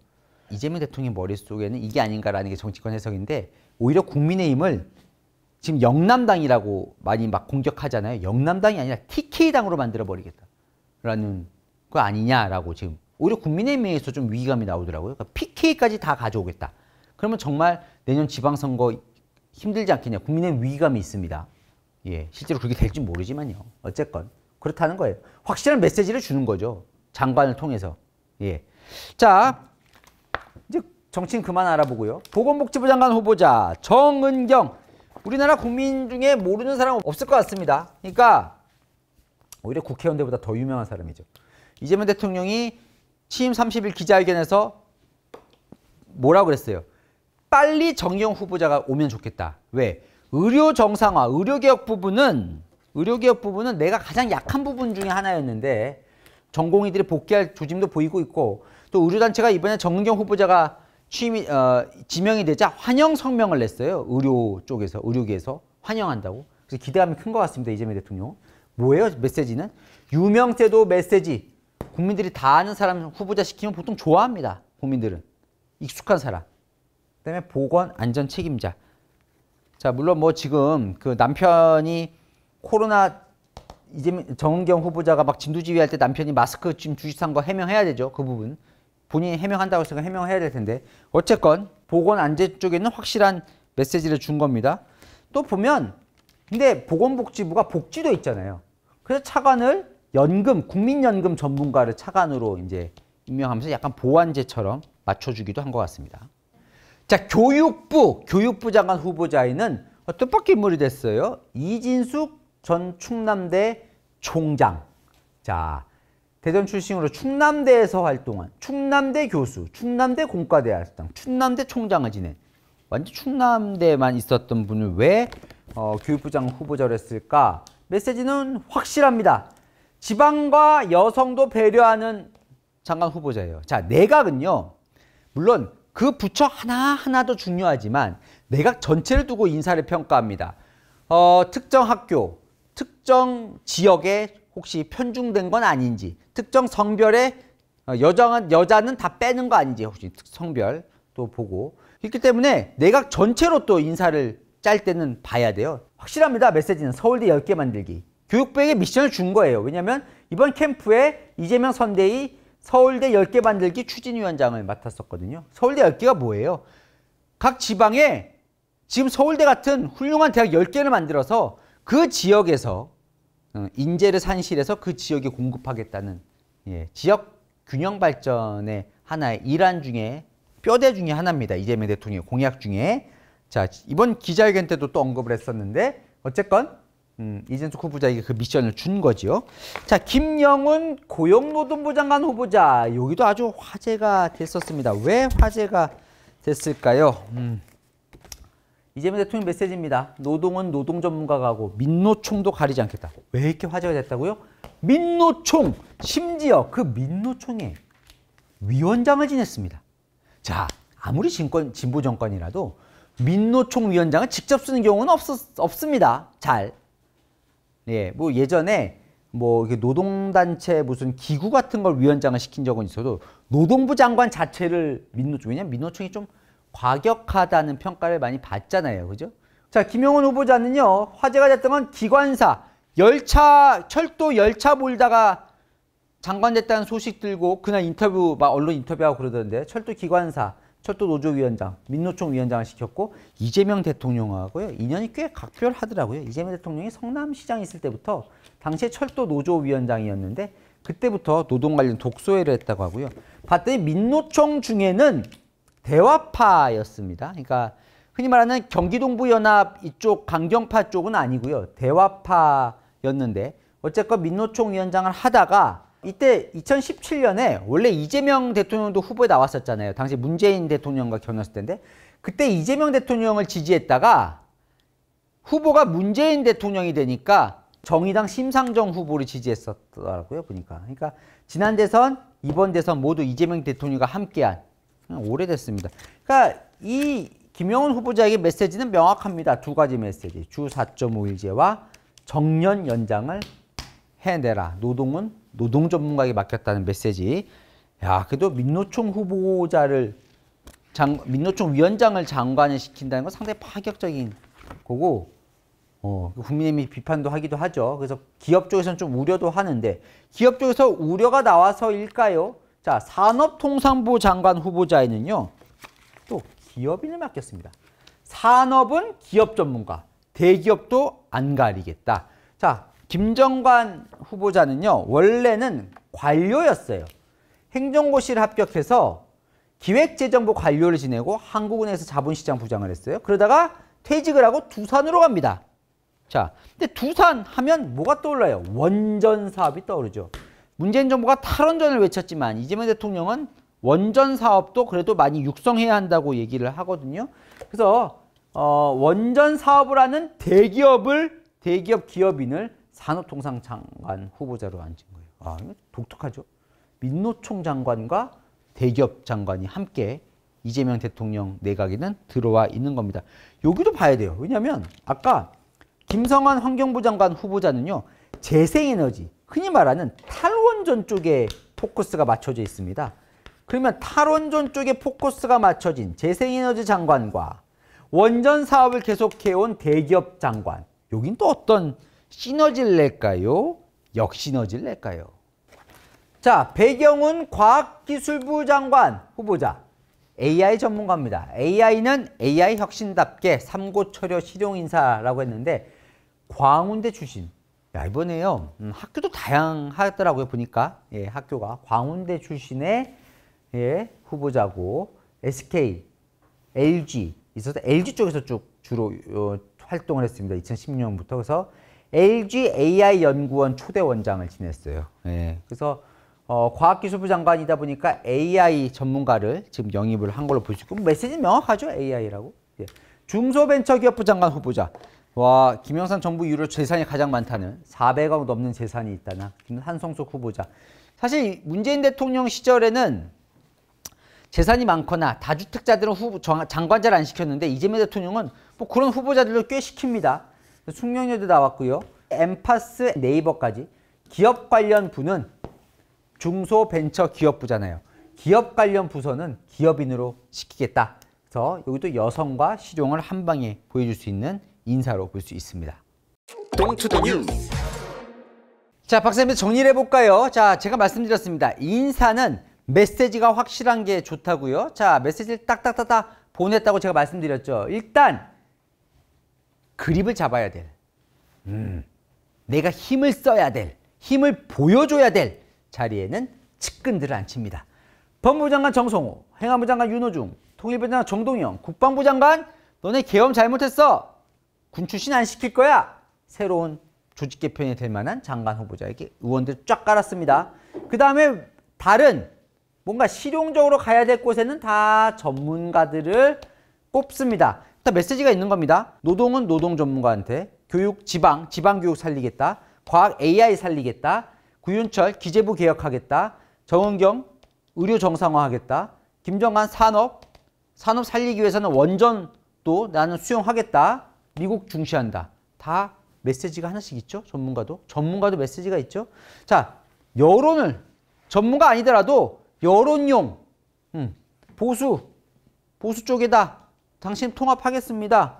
이재명 대통령 머릿속에는 이게 아닌가라는 게 정치권 해석인데 오히려 국민의힘을 지금 영남당이라고 많이 막 공격하잖아요. 영남당이 아니라 TK당으로 만들어버리겠다라는 거 아니냐라고 지금 오히려 국민의힘에서 좀 위기감이 나오더라고요. 그러니까 PK까지 다 가져오겠다. 그러면 정말 내년 지방선거 힘들지 않겠냐. 국민의힘 위기감이 있습니다. 예, 실제로 그렇게 될지 모르지만요. 어쨌건 그렇다는 거예요. 확실한 메시지를 주는 거죠. 장관을 통해서. 예. 자, 이제 정치인 그만 알아보고요. 보건복지부 장관 후보자 정은경. 우리나라 국민 중에 모르는 사람 없을 것 같습니다. 그러니까 오히려 국회의원들보다 더 유명한 사람이죠. 이재명 대통령이 취임 30일 기자회견에서 뭐라고 그랬어요? 빨리 정의용 후보자가 오면 좋겠다. 왜? 의료 정상화, 의료개혁 부분은 내가 가장 약한 부분 중에 하나였는데 전공의들이 복귀할 조짐도 보이고 있고 또 의료단체가 이번에 정은경 후보자가 지명이 되자 환영 성명을 냈어요. 의료 쪽에서, 의료계에서 환영한다고. 그래서 기대감이 큰 것 같습니다. 이재명 대통령. 뭐예요? 메시지는? 유명세도 메시지. 국민들이 다 아는 사람 후보자 시키면 보통 좋아합니다. 국민들은. 익숙한 사람. 그다음에 보건 안전 책임자. 자, 물론 뭐 지금 그 남편이 코로나 정은경 후보자가 막 진두지휘할 때 남편이 마스크 지금 주식한 거 해명해야 되죠. 그 부분. 본인이 해명한다고 해서 해명해야 될 텐데. 어쨌건 보건 안전 쪽에는 확실한 메시지를 준 겁니다. 또 보면 근데 보건복지부가 복지도 있잖아요. 그래서 차관을 국민연금 전문가를 차관으로 이제 임명하면서 약간 보완제처럼 맞춰주기도 한 것 같습니다. 자, 교육부 장관 후보자에는 뜻밖의 인물이 됐어요. 이진숙 전 충남대 총장. 자, 대전 출신으로 충남대에서 활동한 충남대 교수, 충남대 공과대학생, 충남대 총장을 지낸 완전 충남대만 있었던 분을 왜 교육부 장관 후보자로 했을까? 메시지는 확실합니다. 지방과 여성도 배려하는 장관 후보자예요. 자, 내각은요. 물론 그 부처 하나하나도 중요하지만 내각 전체를 두고 인사를 평가합니다. 특정 학교, 특정 지역에 혹시 편중된 건 아닌지, 특정 성별의 여자는 다 빼는 거 아닌지 혹시 성별 또 보고 있기 때문에 내각 전체로 또 인사를 짤 때는 봐야 돼요. 확실합니다. 메시지는 서울대 10개 만들기. 교육부에게 미션을 준 거예요. 왜냐하면 이번 캠프에 이재명 선대위 서울대 10개 만들기 추진위원장을 맡았었거든요. 서울대 10개가 뭐예요? 각 지방에 지금 서울대 같은 훌륭한 대학 10개를 만들어서 그 지역에서 인재를 산실해서 그 지역에 공급하겠다는 지역 균형 발전의 하나의 일환 중에 뼈대 중에 하나입니다. 이재명 대통령의 공약 중에. 자, 이번 기자회견 때도 또 언급을 했었는데 어쨌건 이진숙 후보자에게 그 미션을 준 거죠. 자, 김영훈 고용노동부 장관 후보자. 여기도 아주 화제가 됐었습니다. 왜 화제가 됐을까요? 이재명 대통령 메시지입니다. 노동은 노동 전문가가 하고 민노총도 가리지 않겠다. 왜 이렇게 화제가 됐다고요? 민노총, 심지어 그 민노총의 위원장을 지냈습니다. 자, 아무리 진보 정권이라도 민노총 위원장을 직접 쓰는 경우는 없습니다. 잘. 예, 뭐 예전에 뭐 노동단체 무슨 기구 같은 걸 위원장을 시킨 적은 있어도 노동부 장관 자체를 민노총, 왜냐면 민노총이 좀 과격하다는 평가를 많이 받잖아요. 그죠? 자, 김영훈 후보자는요, 화제가 됐던 건 기관사, 철도 열차 몰다가 장관 됐다는 소식 들고 그날 언론 인터뷰하고 그러던데 철도 기관사, 철도 노조위원장, 민노총 위원장을 시켰고 이재명 대통령하고요, 인연이 꽤 각별하더라고요. 이재명 대통령이 성남시장 있을 때부터 당시에 철도 노조위원장이었는데 그때부터 노동 관련 독소회를 했다고 하고요. 봤더니 민노총 중에는 대화파였습니다. 그러니까 흔히 말하는 경기동부연합 이쪽 강경파 쪽은 아니고요. 대화파였는데 어쨌건 민노총 위원장을 하다가 이때 2017년에 원래 이재명 대통령도 후보에 나왔었잖아요. 당시 문재인 대통령과 겨눴을 때인데 그때 이재명 대통령을 지지했다가 후보가 문재인 대통령이 되니까 정의당 심상정 후보를 지지했었더라고요. 보니까. 그러니까 지난 대선, 이번 대선 모두 이재명 대통령과 함께한 오래됐습니다. 그러니까 이 김영훈 후보자에게 메시지는 명확합니다. 두 가지 메시지. 주 4.5일제와 정년 연장을 해내라. 노동은 노동 전문가에게 맡겼다는 메시지. 야, 그래도 민노총 후보자를 민노총 위원장을 장관을 시킨다는 건 상당히 파격적인 거고, 국민의힘이 비판도 하기도 하죠. 그래서 기업 쪽에서는 좀 우려도 하는데, 기업 쪽에서 우려가 나와서일까요? 자, 산업통상부 장관 후보자에는요, 또 기업인을 맡겼습니다. 산업은 기업 전문가, 대기업도 안 가리겠다. 자, 김정관 후보자는요, 원래는 관료였어요. 행정고시를 합격해서 기획재정부 관료를 지내고 한국은행에서 자본시장 부장을 했어요. 그러다가 퇴직을 하고 두산으로 갑니다. 자, 근데 두산 하면 뭐가 떠올라요? 원전 사업이 떠오르죠. 문재인 정부가 탈원전을 외쳤지만 이재명 대통령은 원전 사업도 그래도 많이 육성해야 한다고 얘기를 하거든요. 그래서 원전 사업을 하는 대기업 기업인을 산업통상장관 후보자로 앉은 거예요. 아, 이거 독특하죠. 민노총 장관과 대기업 장관이 함께 이재명 대통령 내각에는 들어와 있는 겁니다. 여기도 봐야 돼요. 왜냐하면 아까 김성환 환경부 장관 후보자는요, 재생에너지, 흔히 말하는 탈원전 쪽에 포커스가 맞춰져 있습니다. 그러면 탈원전 쪽에 포커스가 맞춰진 재생에너지 장관과 원전 사업을 계속해온 대기업 장관, 여긴 또 어떤 시너지를 낼까요? 역시너지를 낼까요? 자, 배경훈 과학기술부 장관 후보자, AI 전문가입니다. AI는 AI 혁신답게 삼고초려 실용인사라고 했는데 광운대 출신. 야, 이번에요, 학교도 다양하더라고요. 보니까 학교가 광운대 출신의 후보자고, SK, LG 있어서 LG 쪽에서 쭉 주로 활동을 했습니다. 2016년부터. 그래서 LG AI 연구원 초대 원장을 지냈어요. 그래서 과학기술부 장관이다 보니까 AI 전문가를 지금 영입을 한 걸로 볼 수 있고, 메시지는 명확하죠. AI라고. 중소벤처기업부 장관 후보자. 와, 김영삼 정부 이후로 재산이 가장 많다는 400억 넘는 재산이 있다는 한성숙 후보자. 사실 문재인 대통령 시절에는 재산이 많거나 다주택자들은 장관자를 안 시켰는데 이재명 대통령은 뭐 그런 후보자들도 꽤 시킵니다. 숙명여대 나왔고요. 엠파스, 네이버까지. 기업 관련 부는 중소벤처기업부잖아요. 기업 관련 부서는 기업인으로 시키겠다. 그래서 여기도 여성과 실용을 한 방에 보여줄 수 있는 인사로 볼 수 있습니다. 자, 박사님 정리를 해볼까요? 자, 제가 말씀드렸습니다. 인사는 메시지가 확실한 게 좋다고요. 자, 메시지를 딱딱딱딱 보냈다고 제가 말씀드렸죠. 일단 그립을 잡아야 될, 내가 힘을 써야 될, 힘을 보여줘야 될 자리에는 측근들을 앉힙니다. 법무부 장관 정성호, 행안부 장관 윤호중, 통일부 장관 정동영, 국방부 장관 너네 계엄 잘못했어. 군 출신 안 시킬 거야. 새로운 조직 개편이 될 만한 장관 후보자에게 의원들 쫙 깔았습니다. 그 다음에 다른 뭔가 실용적으로 가야 될 곳에는 다 전문가들을 뽑습니다. 다 메시지가 있는 겁니다. 노동은 노동 전문가한테, 교육 지방교육 살리겠다, 과학 AI 살리겠다, 구윤철 기재부 개혁하겠다, 정은경 의료 정상화하겠다, 김정관 산업 살리기 위해서는 원전도 나는 수용하겠다, 미국 중시한다. 다 메시지가 하나씩 있죠. 전문가도 메시지가 있죠. 자, 여론을 전문가 아니더라도 여론용 보수 쪽에다 당신 통합하겠습니다.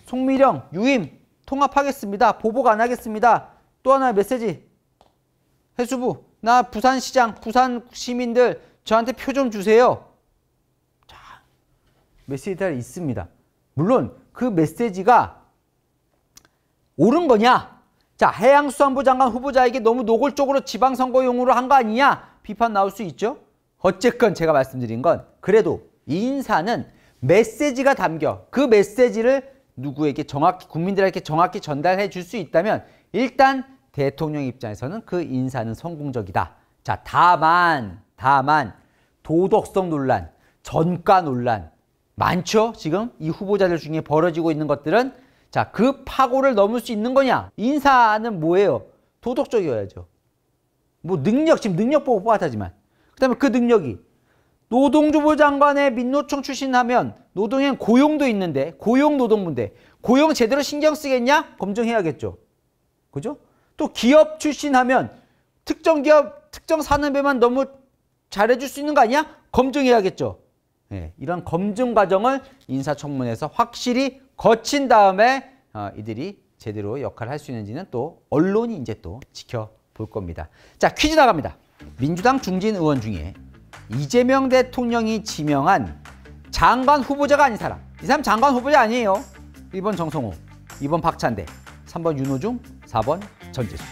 송미령 유임 통합하겠습니다. 보복 안 하겠습니다. 또 하나의 메시지. 해수부 나 부산시장 부산 시민들 저한테 표 좀 주세요. 자, 메시지가 있습니다. 물론 그 메시지가 옳은 거냐? 자, 해양수산부 장관 후보자에게 너무 노골적으로 지방선거용으로 한 거 아니냐? 비판 나올 수 있죠. 어쨌건 제가 말씀드린 건 그래도 인사는 메시지가 담겨 그 메시지를 누구에게 국민들에게 정확히 전달해 줄 수 있다면 일단 대통령 입장에서는 그 인사는 성공적이다. 자, 다만 도덕성 논란, 전가 논란 많죠? 지금 이 후보자들 중에 벌어지고 있는 것들은 자, 그 파고를 넘을 수 있는 거냐? 인사는 뭐예요? 도덕적이어야죠. 뭐 지금 능력 보고 뽑았다지만 그 다음에 그 능력이 노동주부 장관의 민노총 출신하면 노동엔 고용도 있는데 고용노동부인데 고용 제대로 신경 쓰겠냐? 검증해야겠죠. 그죠? 또 기업 출신하면 특정 기업, 특정 산업에만 너무 잘해줄 수 있는 거 아니야? 검증해야겠죠. 이런 검증 과정을 인사청문회에서 확실히 거친 다음에 이들이 제대로 역할을 할 수 있는지는 또 언론이 이제 또 지켜볼 겁니다. 자, 퀴즈 나갑니다. 민주당 중진 의원 중에 이재명 대통령이 지명한 장관 후보자가 아닌 사람. 이 사람 장관 후보자 아니에요. 1번 정성호, 2번 박찬대, 3번 윤호중, 4번 전재수.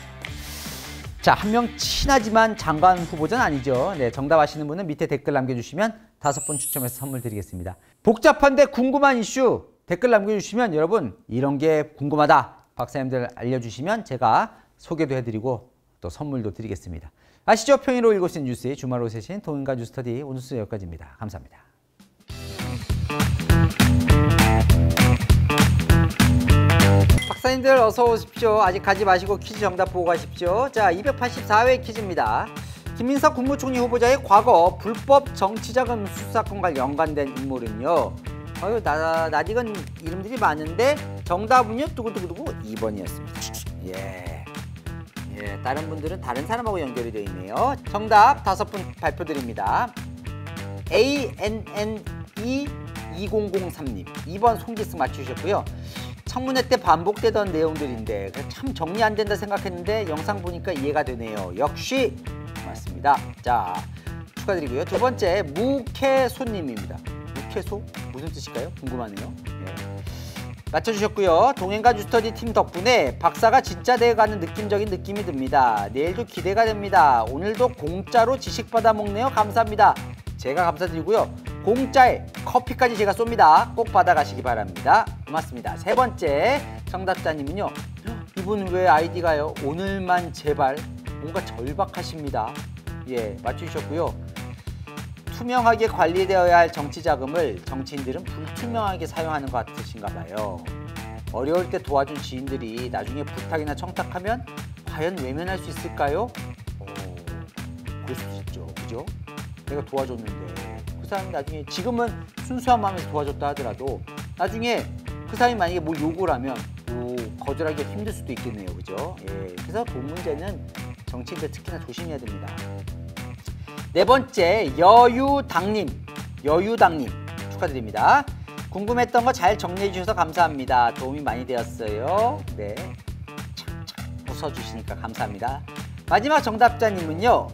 자, 한 명 친하지만 장관 후보자는 아니죠. 네, 정답 아시는 분은 밑에 댓글 남겨주시면 5분 추첨해서 선물 드리겠습니다. 복잡한데 궁금한 이슈 댓글 남겨주시면 여러분 이런 게 궁금하다 박사님들 알려주시면 제가 소개도 해드리고 또 선물도 드리겠습니다. 아시죠? 평일로 읽을 수 있는 뉴스의 주말 오후 세신 동인가 뉴스터디 오늘 순서 여기까지입니다. 감사합니다. 박사님들 어서 오십시오. 아직 가지 마시고 퀴즈 정답 보고 가십시오. 자, 284회 퀴즈입니다. 김민석 국무총리 후보자의 과거 불법 정치자금 수사건과 연관된 인물은요. 아유, 낯익은 이름들이 많은데 정답은요. 두구두구두구 2번이었습니다. 예, 다른 분들은 다른 사람하고 연결이 되어 있네요. 정답 5분 발표드립니다. ANNE2003님 2번 송기승 맞추셨고요. 청문회 때 반복되던 내용들인데 참 정리 안 된다 생각했는데 영상 보니까 이해가 되네요. 역시 맞습니다. 자, 축하드리고요. 두 번째 무캐소님입니다. 무캐소? 무슨 뜻일까요? 궁금하네요. 예. 맞춰주셨고요. 동행가 뉴스터디 팀 덕분에 박사가 진짜 돼가는 느낌적인 느낌이 듭니다. 내일도 기대가 됩니다. 오늘도 공짜로 지식 받아먹네요. 감사합니다. 제가 감사드리고요. 공짜에 커피까지 제가 쏩니다. 꼭 받아가시기 바랍니다. 고맙습니다. 세 번째 정답자님은요. 이분 왜 아이디가요? 오늘만 제발 뭔가 절박하십니다. 예, 맞추셨고요. 투명하게 관리되어야 할 정치 자금을 정치인들은 불투명하게 사용하는 것 같으신가 봐요. 어려울 때 도와준 지인들이 나중에 부탁이나 청탁하면 과연 외면할 수 있을까요? 그럴 수 있죠. 그죠? 내가 도와줬는데 그 사람이 나중에 지금은 순수한 마음에서 도와줬다 하더라도 나중에 그 사람이 만약에 뭘 요구를 하면 거절하기가 힘들 수도 있겠네요. 그죠? 예, 그래서 돈 문제는 정치인들 특히나 조심해야 됩니다. 네 번째 여유당님 축하드립니다. 궁금했던 거 잘 정리해 주셔서 감사합니다. 도움이 많이 되었어요. 네, 착착 웃어주시니까 감사합니다. 마지막 정답자님은요.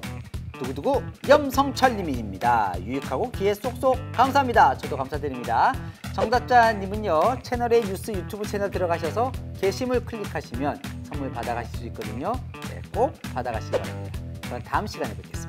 두구두구 염성철님입니다. 유익하고 귀에 쏙쏙 감사합니다. 저도 감사드립니다. 정답자님은요. 채널의 뉴스 유튜브 채널 들어가셔서 게시물 클릭하시면 선물 받아가실 수 있거든요. 네, 꼭 받아가시기 바랍니다. 저는 다음 시간에 뵙겠습니다.